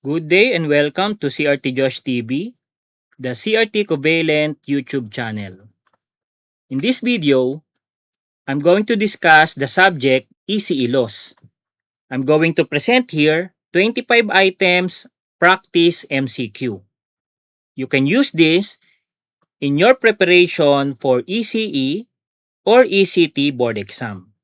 Good day and welcome to CRT Josh TV, the CRT Covalent YouTube channel. In this video, I'm going to discuss the subject ECE loss. I'm going to present here 25 items practice MCQ. You can use this in your preparation for ECE or ECT board exam.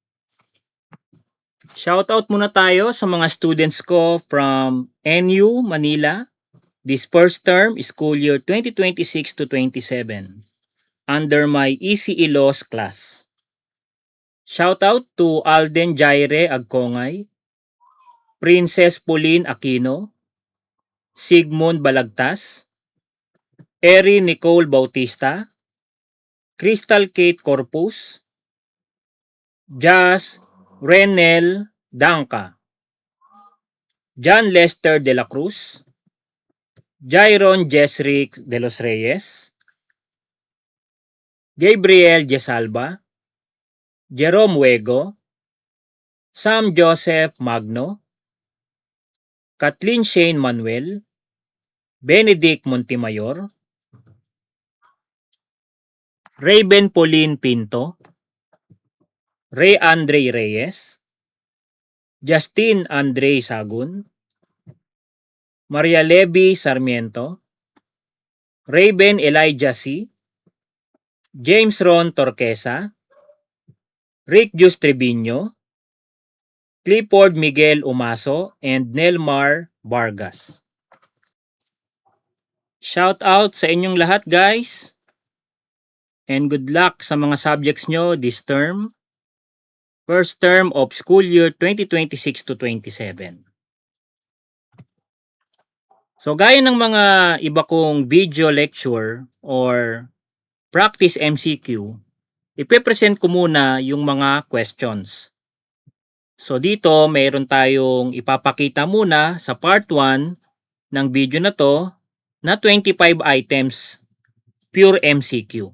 Shoutout muna tayo sa mga students ko from NU Manila. This first term is school year 2026 to 27 under my ECE Laws class. Shoutout to Alden Jaire Agkongay, Princess Pauline Aquino, Sigmund Balagtas, Eri Nicole Bautista, Crystal Kate Corpus, Jazz Renel Danka, John Lester de la Cruz, Jairon Jesrick de los Reyes, Gabriel Jesalba, Jerome Wego, Sam Joseph Magno, Kathleen Shane Manuel, Benedict Montemayor, Raven Pauline Pinto, Ray Andre Reyes, Justin Andre Sagun, Maria Levy Sarmiento, Raven Elijah C., James Ron Torquesa, Rick Jus Trevino, Clifford Miguel Umaso, and Nelmar Vargas. Shout out sa inyong lahat guys, and good luck sa mga subjects nyo this term, first term of school year 2026 to 27. So gaya ng mga iba kong video lecture or practice MCQ, ipe-present ko muna yung mga questions. So dito mayroon tayong ipapakita muna sa part 1 ng video na to na 25 items pure MCQ.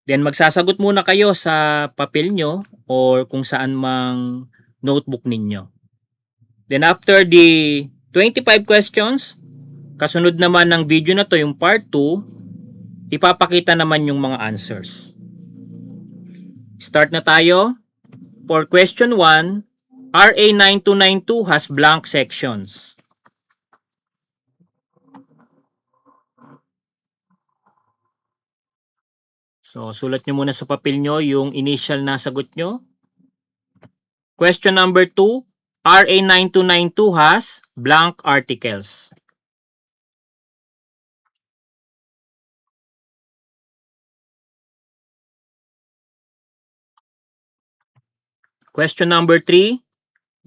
Then magsasagot muna kayo sa papel nyo or kung saan mang notebook ninyo. Then after the 25 questions, kasunod naman ng video na to yung part 2, ipapakita naman yung mga answers. Start na tayo. For question 1, RA 9292 has blank sections. So, sulat nyo muna sa papel nyo yung initial na sagot nyo. Question number 2, RA 9292 has blank articles. Question number 3,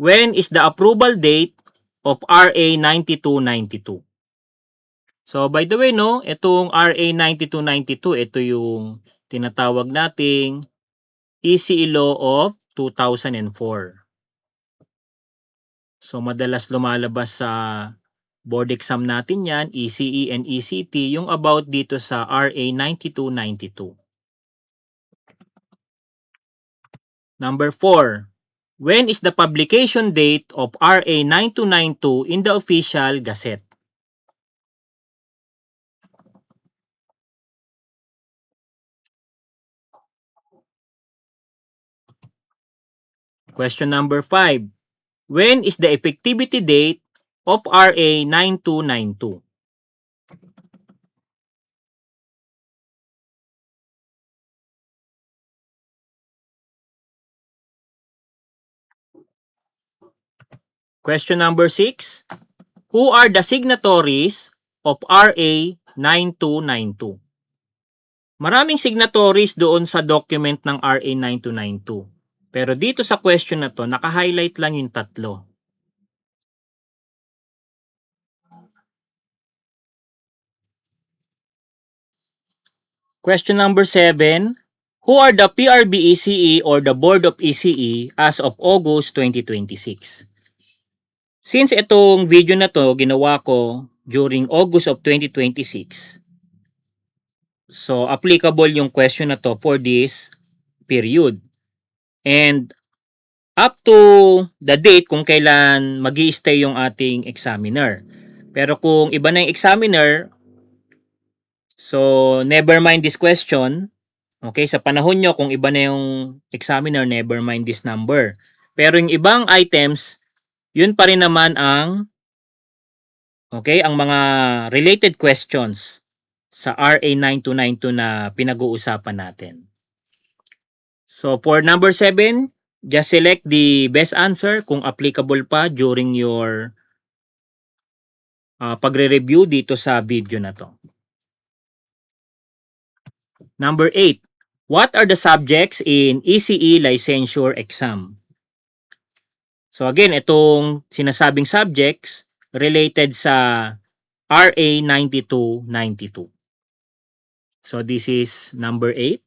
when is the approval date of RA 9292? So, by the way, no, itong RA 9292, ito yung tinatawag nating ECE Law of 2004. So, madalas lumalabas sa board exam natin yan, ECE and ECT, yung about dito sa RA 9292. Number 4, when is the publication date of RA 9292 in the official gazette? Question number 5, when is the effectivity date of RA 9292? Question number 6, who are the signatories of RA 9292? Maraming signatories doon sa document ng RA 9292. Pero dito sa question na to, naka-highlight lang yung 3. Question number 7, who are the PRB ECE or the Board of ECE as of August 2026? Since itong video na to ginawa ko during August of 2026, so applicable yung question na to for this period. And up to the date kung kailan magi-stay yung ating examiner. Pero kung iba na yung examiner, so never mind this question. Okay, sa panahon nyo, kung iba na yung examiner, never mind this number. Pero yung ibang items, yun pa rin naman ang ang mga related questions sa RA 9292 na pinag-uusapan natin. So for number 7, just select the best answer kung applicable pa during your pagre-review dito sa video na to. Number 8, what are the subjects in ECE licensure exam? So again, itong sinasabing subjects related sa RA 9292. So this is number 8.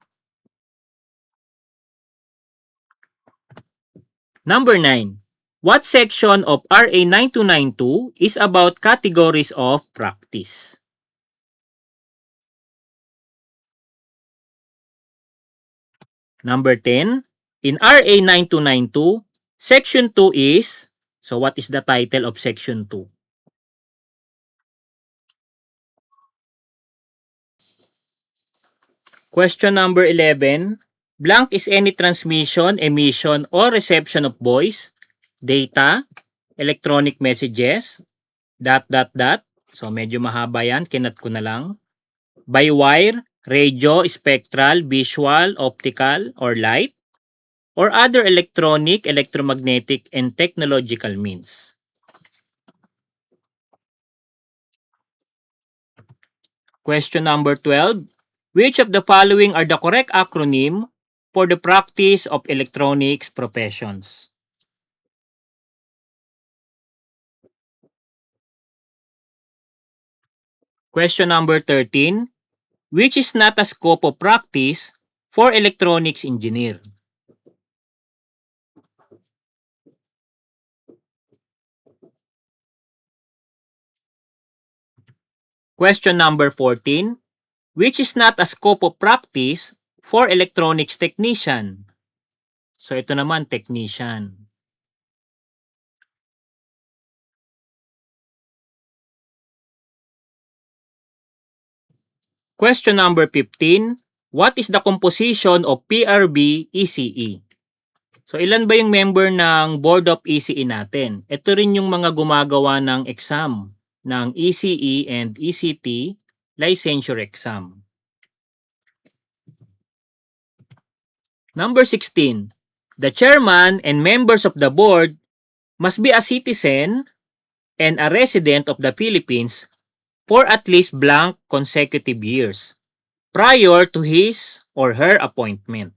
Number 9. What section of RA 9292 is about categories of practice? Number 10. In RA 9292, Section 2 is, so what is the title of Section 2? Question number 11. Blank is any transmission, emission, or reception of voice, data, electronic messages, ... So medyo mahaba yan, kinat ko na lang. By wire, radio, spectral, visual, optical, or light, or other electronic, electromagnetic, and technological means. Question number 12. Which of the following are the correct acronym for the practice of electronics professions? Question number 13. Which is not a scope of practice for electronics engineer? Question number 14. Which is not a scope of practice for electronics technician? So ito naman, technician. Question number 15. What is the composition of PRB ECE? So ilan ba yung member ng Board of ECE natin? Ito rin yung mga gumagawa ng exam ng ECE and ECT licensure exam. Number 16. The chairman and members of the board must be a citizen and a resident of the Philippines for at least blank consecutive years prior to his or her appointment.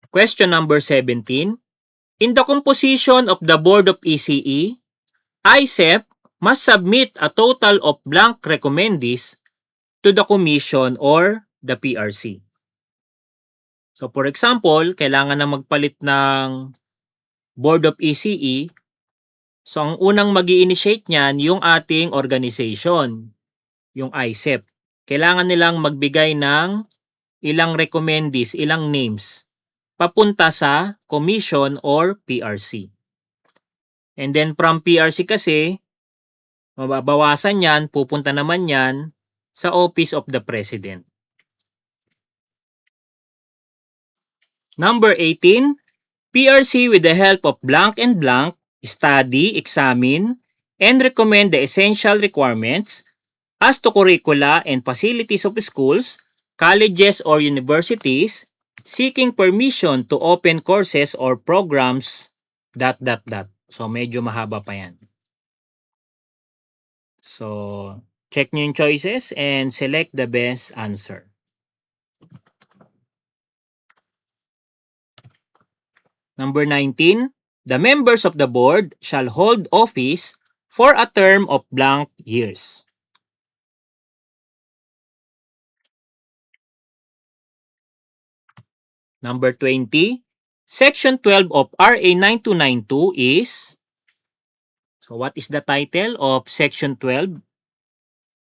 Question number 17. In the composition of the Board of ECE, ICEP must submit a total of blank recommendees to the Commission or the PRC. So for example, kailangan na magpalit ng Board of ECE. So ang unang mag-i-initiate niyan yung ating organization, yung ICEP. Kailangan nilang magbigay ng ilang recommendees, ilang names papunta sa Commission or PRC. And then from PRC kasi, mababawasan yan, pupunta naman yan sa Office of the President. Number 18, PRC with the help of blank and blank, study, examine, and recommend the essential requirements as to curricula and facilities of schools, colleges, or universities seeking permission to open courses or programs ... So medyo mahaba pa yan. So check nyo yung choices and select the best answer. Number 19, the members of the board shall hold office for a term of blank years. Number 20, Section 12 of RA 9292 is, so what is the title of Section 12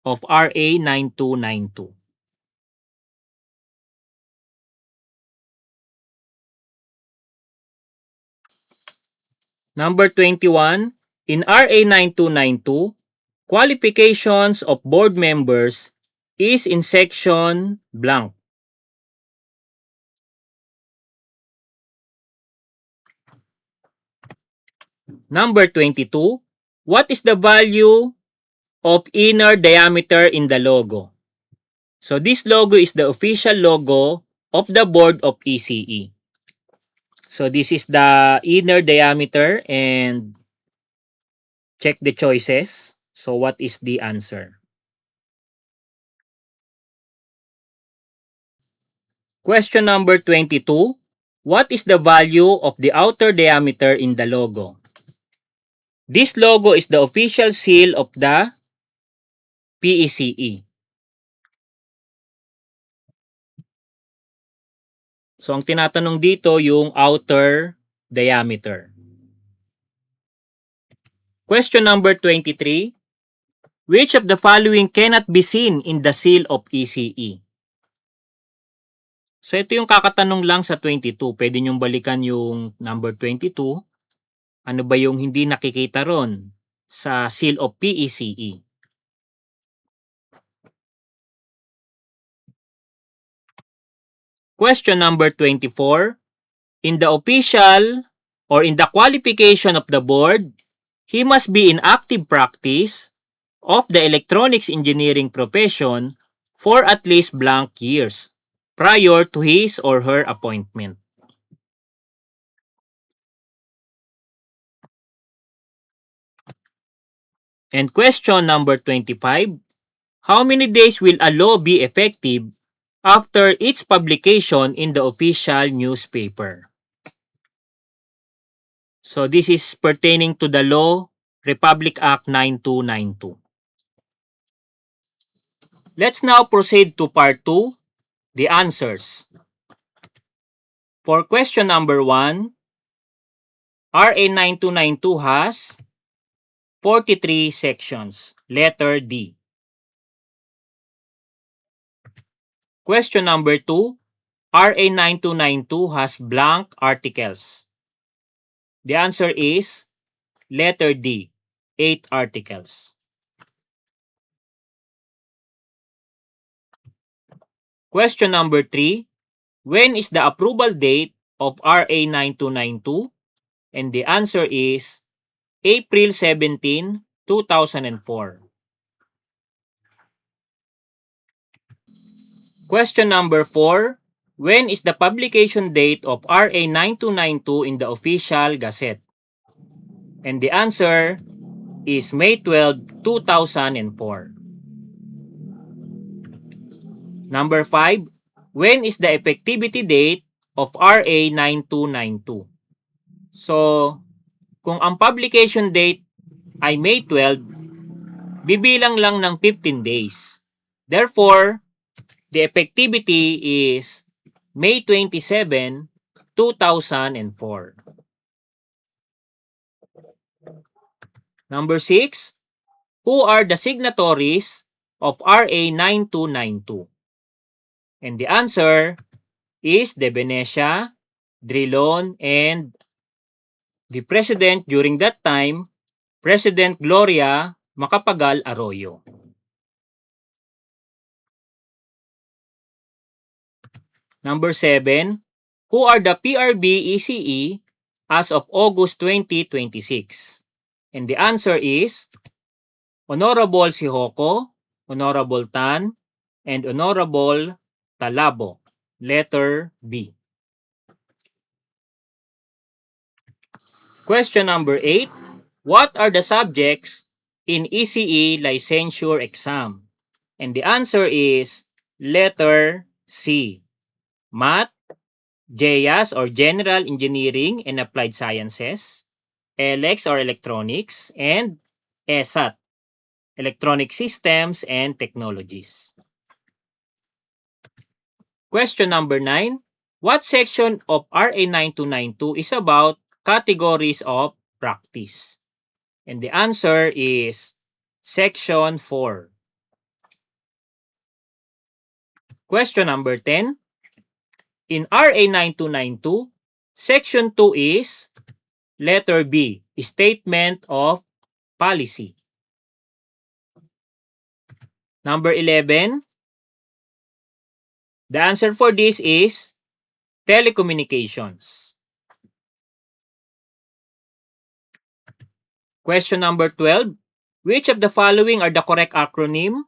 of RA 9292? Number 21, in RA 9292, qualifications of board members is in section blank. Number 22, what is the value of inner diameter in the logo? So this logo is the official logo of the board of ECE. So this is the inner diameter and check the choices. So what is the answer? Question number 22. What is the value of the outer diameter in the logo? This logo is the official seal of the PECE. So ang tinatanong dito yung outer diameter. Question number 23. Which of the following cannot be seen in the seal of ECE? So ito yung kakatanong lang sa 22. Pwede nyong balikan yung number 22. Ano ba yung hindi nakikita ron sa seal of PECE? Question number 24. In the official or in the qualification of the board, he must be in active practice of the electronics engineering profession for at least blank years prior to his or her appointment. And question number 25, how many days will a law be effective after its publication in the official newspaper? So this is pertaining to the law, Republic Act 9292. Let's now proceed to part 2, the answers. For question number 1, RA 9292 has 43 sections. Letter D. Question number 2, RA 9292 has blank articles. The answer is letter D, 8 articles. Question number 3, when is the approval date of RA 9292? And the answer is April 17, 2004. Question number 4, when is the publication date of RA 9292 in the official gazette? And the answer is May 12, 2004. Number 5, when is the effectivity date of RA 9292? So, kung ang publication date ay May 12, bibilang lang ng 15 days. Therefore, the effectivity is May 27, 2004. Number 6, who are the signatories of RA 9292? And the answer is De Venecia, Drilon, and the president during that time, President Gloria Macapagal Arroyo. Number 7, who are the PRB ECE as of August 2026? And the answer is Honorable Sihoko, Honorable Tan, and Honorable Talabo. Letter B. Question number 8. What are the subjects in ECE licensure exam? And the answer is letter C. Math, GEAS or General Engineering and Applied Sciences, ELEX or Electronics, and ESAT, Electronic Systems and Technologies. Question number 9. What section of RA 9292 is about categories of practice? And the answer is Section 4. Question number 10. In RA 9292, Section 2 is letter B, statement of policy. Number 11, the answer for this is telecommunications. Question number 12, which of the following are the correct acronym?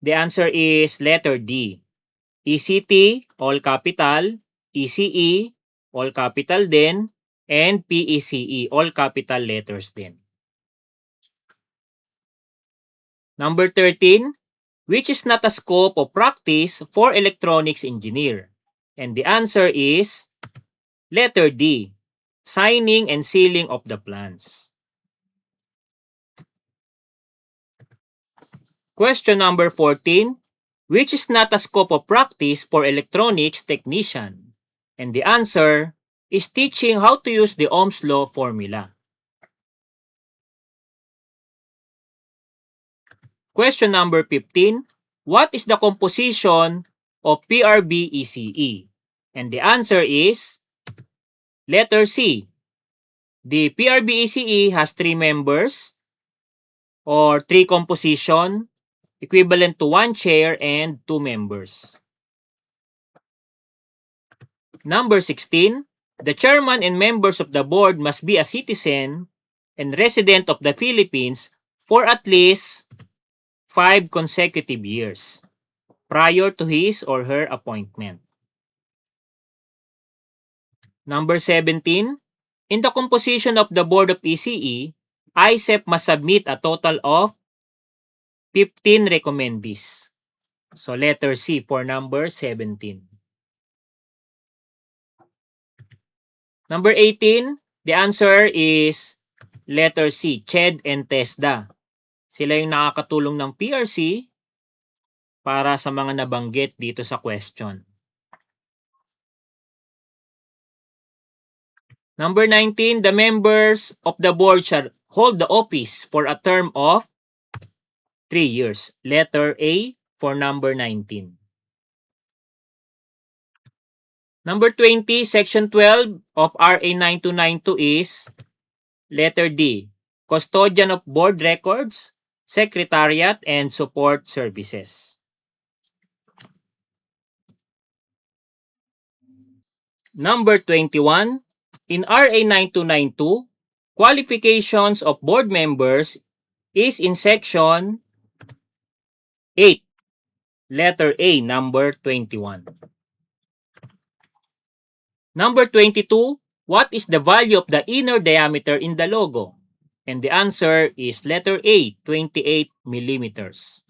The answer is letter D. ECT, all capital, ECE, all capital din, and PECE, all capital letters din. Number 13, which is not a scope of practice for electronics engineer? And the answer is letter D, signing and sealing of the plans. Question number 14, which is not a scope of practice for electronics technician? And the answer is teaching how to use the Ohm's law formula. Question number 15, what is the composition of PRB-ECE? And the answer is letter C. The PRB-ECE has 3 members or 3 composition equivalent to 1 chair and 2 members. Number 16, the chairman and members of the board must be a citizen and resident of the Philippines for at least 5 consecutive years prior to his or her appointment. Number 17, in the composition of the board of ECE, ICEP must submit a total of 15 recommendees. So letter C for number 17. Number 18, the answer is letter C, CHED and TESDA. Sila yung nakakatulong ng PRC para sa mga nabanggit dito sa question. Number 19, the members of the board shall hold the office for a term of 3 years. Letter A for number 19. Number 20, Section 12 of RA 9292 is letter D, custodian of board records, secretariat, and support services. Number 21, in RA 9292, qualifications of board members is in Section 8, letter A, number 21. Number 22, what is the value of the inner diameter in the logo? And the answer is letter A, 28 millimeters.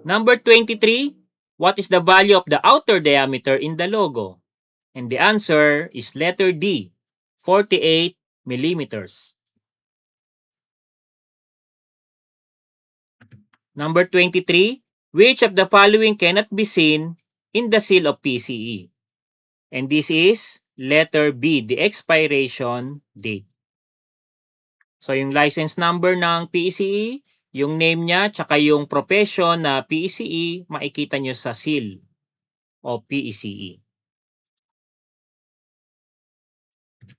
Number 23, what is the value of the outer diameter in the logo? And the answer is letter D, 48 millimeters. Number 23, which of the following cannot be seen in the seal of PCE? And this is letter B, the expiration date. So yung license number ng PCE, yung name niya, tsaka yung profession na PCE, makikita nyo sa seal of PCE.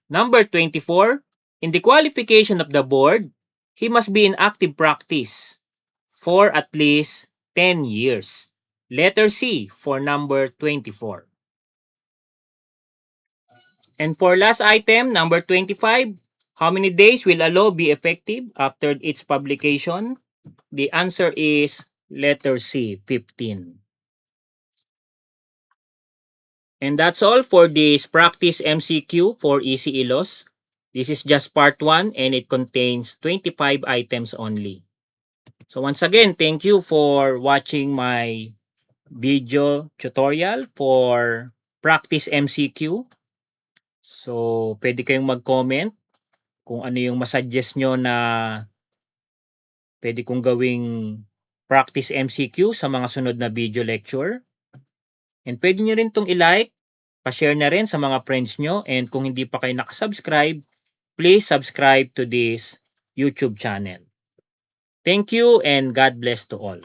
Number 24, in the qualification of the board, he must be in active practice for at least 10 years. Letter C for number 24. And for last item, number 25, how many days will a law be effective after its publication? The answer is letter C, 15. And that's all for this practice MCQ for ECE laws. This is just part 1 and it contains 25 items only. So once again, thank you for watching my video tutorial for practice MCQ. So pwede kayong mag-comment kung ano yung masuggest nyo na pwede kong gawing practice MCQ sa mga sunod na video lecture. And pwede nyo rin itong i-like, pa-share na rin sa mga friends nyo. And kung hindi pa kayo nakasubscribe, please subscribe to this YouTube channel. Thank you and God bless to all.